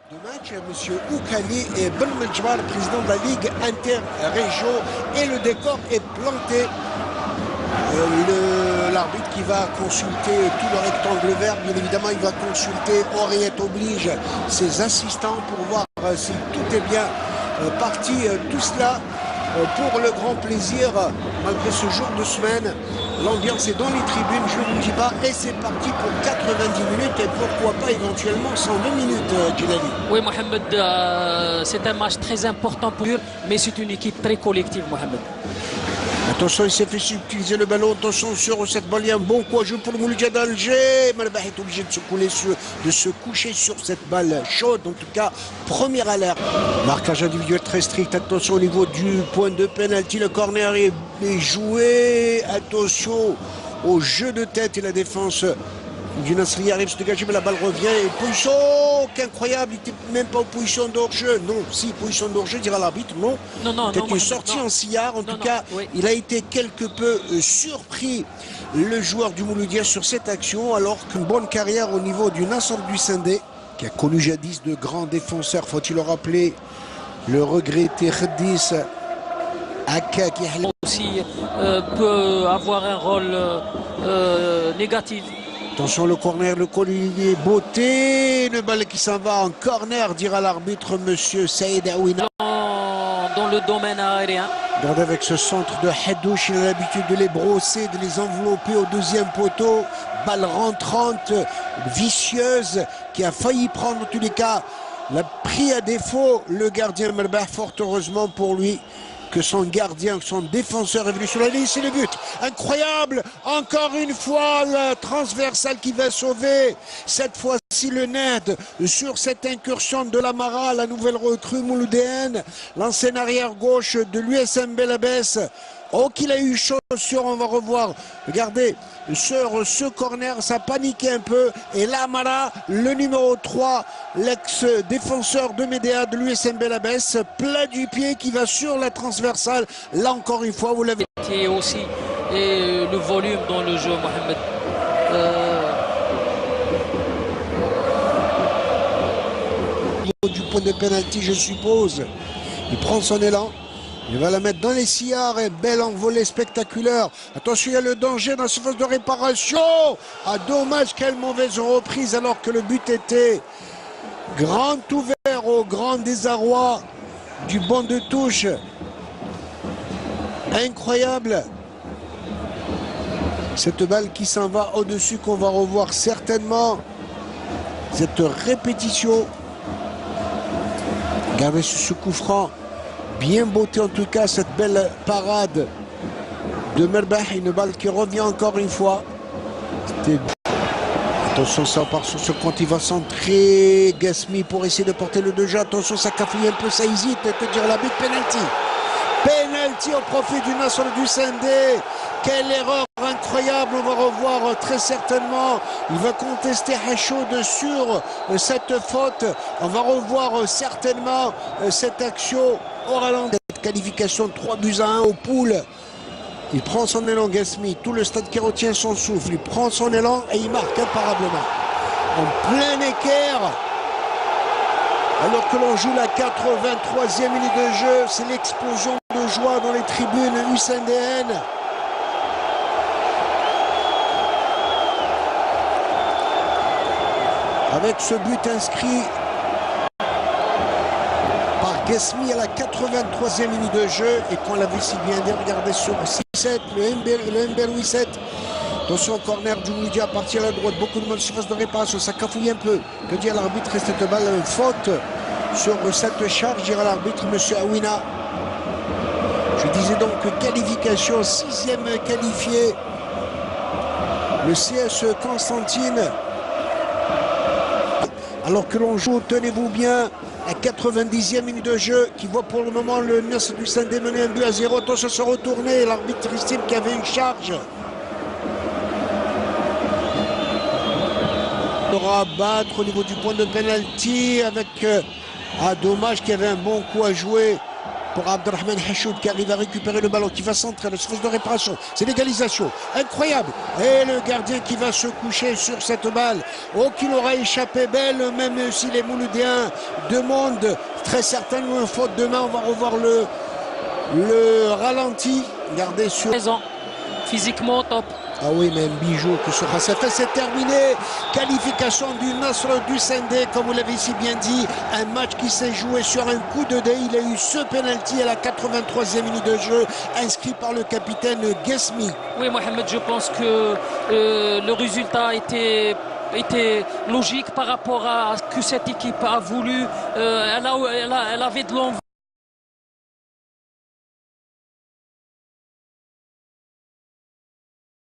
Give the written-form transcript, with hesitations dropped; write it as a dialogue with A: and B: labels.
A: De match, M. Oukali et Ben Meljbar, président de la Ligue interrégio, et le décor est planté. L'arbitre qui va consulter tout le rectangle vert, bien évidemment, il va consulter, oreillette oblige, ses assistants pour voir si tout est bien parti. Tout cela pour le grand plaisir, malgré ce jour de semaine. L'ambiance est dans les tribunes, je ne vous dis pas, et c'est parti pour 90 minutes et pourquoi pas éventuellement 120 minutes, Djilali.
B: Oui, Mohamed, c'est un match très important pour eux, mais c'est une équipe très collective, Mohamed.
A: Attention, il s'est fait subtiliser le ballon. Attention sur cette balle. Il y a un bon coup à jouer pour le Mouloudia d'Alger. Malbah est obligé de se coucher sur cette balle chaude. En tout cas, première alerte. Marquage individuel très strict. Attention au niveau du point de pénalty. Le corner est joué. Attention au jeu de tête et la défense du Nasri arrive à se dégager, mais la balle revient. Et position incroyable, il n'était même pas en position d'hors-jeu. Non, si, position d'hors-jeu, dira l'arbitre, non. Peut-être une sortie en sillard. En tout cas, oui. Il a été quelque peu surpris, le joueur du Mouloudia, sur cette action, alors qu'une bonne carrière au niveau du Nasr du Sindé, qui a connu jadis de grands défenseurs, faut-il le rappeler, le regretté Khaddis Akka, qui
B: aussi peut avoir un rôle négatif.
A: Attention le corner, le collier beauté, une balle qui s'en va en corner, dira l'arbitre monsieur Saïd Aouina.
B: Dans le domaine aérien.
A: Regardez avec ce centre de Hadouche, il a l'habitude de les brosser, de les envelopper au deuxième poteau. Balle rentrante, vicieuse, qui a failli prendre en tous les cas. L'a pris à défaut le gardien Melbah, fort heureusement pour lui que son gardien, son défenseur est venu sur la ligne, c'est le but. Incroyable, encore une fois, la transversale qui va sauver. Cette fois-ci, le Ned sur cette incursion de l'Amara, la nouvelle recrue mouloudéenne, l'ancienne arrière-gauche de l'USM Belabès. Oh, qu'il a eu chaud sur, on va revoir. Regardez, sur ce corner, ça paniquait un peu. Et l'Amara, le numéro 3, l'ex-défenseur de Médéa de l'USM Belabès, plat du pied qui va sur la transversale. Là, encore une fois, vous l'avez.
B: Et aussi, et le volume dans le jeu, Mohamed.
A: Du point de pénalty, je suppose. Il prend son élan. Il va la mettre dans les sillards et belle envolée spectaculaire. Attention, il y a le danger dans la surface de réparation. Ah, dommage, quelle mauvaise reprise alors que le but était grand ouvert au grand désarroi du banc de touche. Incroyable. Cette balle qui s'en va au-dessus qu'on va revoir certainement. Cette répétition. Regardez ce coup franc. Bien beauté en tout cas, cette belle parade de Melbah, une balle qui revient encore une fois. Attention, ça part sur ce compte, il va centrer. Gasmi pour essayer de porter le 2J. Attention, ça cafouille un peu, ça hésite. Te dire la but, penalty. Penalty au profit du Nasr du Sindé. Quelle erreur incroyable, on va revoir très certainement. Il va contester Hachoud sur cette faute. On va revoir certainement cette action au ralenti. Cette qualification 3-1 au pool. Il prend son élan, Gasmi. Tout le stade qui retient son souffle. Il prend son élan et il marque imparablement. En plein équerre. Alors que l'on joue la 83e minute de jeu, c'est l'explosion de joie dans les tribunes USNDN. Avec ce but inscrit par Gasmi à la 83e minute de jeu, et qu'on l'avait si bien dit, regardez sur 6-7, le Mber 7. Attention au corner du Mouloudia, parti à la droite, beaucoup de monde surface de réparation, ça cafouille un peu. Que dire l'arbitre? Cette balle, faute sur cette charge, dira l'arbitre, monsieur Aouina. Je disais donc qualification, 6e qualifié. Le CS Constantine. Alors que l'on joue, tenez-vous bien, à 90e minute de jeu, qui voit pour le moment le Nasr du Sindé mener 1-0. Attention à se retourner, l'arbitre estime qu'il y avait une charge. Il aura à battre au niveau du point de pénalty avec dommage qu'il y avait un bon coup à jouer pour Abdelrahman Hachoud qui arrive à récupérer le ballon, qui va centrer la surface de réparation. C'est l'égalisation. Incroyable. Et le gardien qui va se coucher sur cette balle. Oh, qu'il aura échappé belle, même si les Mouloudéens demandent très certainement une faute de main. On va revoir le ralenti. Regardez sur...
B: Physiquement top.
A: Ah oui, mais un bijou que ce Khassafeh, c'est terminé. Qualification du Nasr du Sendé, comme vous l'avez si bien dit. Un match qui s'est joué sur un coup de dé. Il a eu ce penalty à la 83e minute de jeu, inscrit par le capitaine Guesmi.
B: Oui, Mohamed, je pense que le résultat était logique par rapport à ce que cette équipe a voulu. Elle avait de l'envie.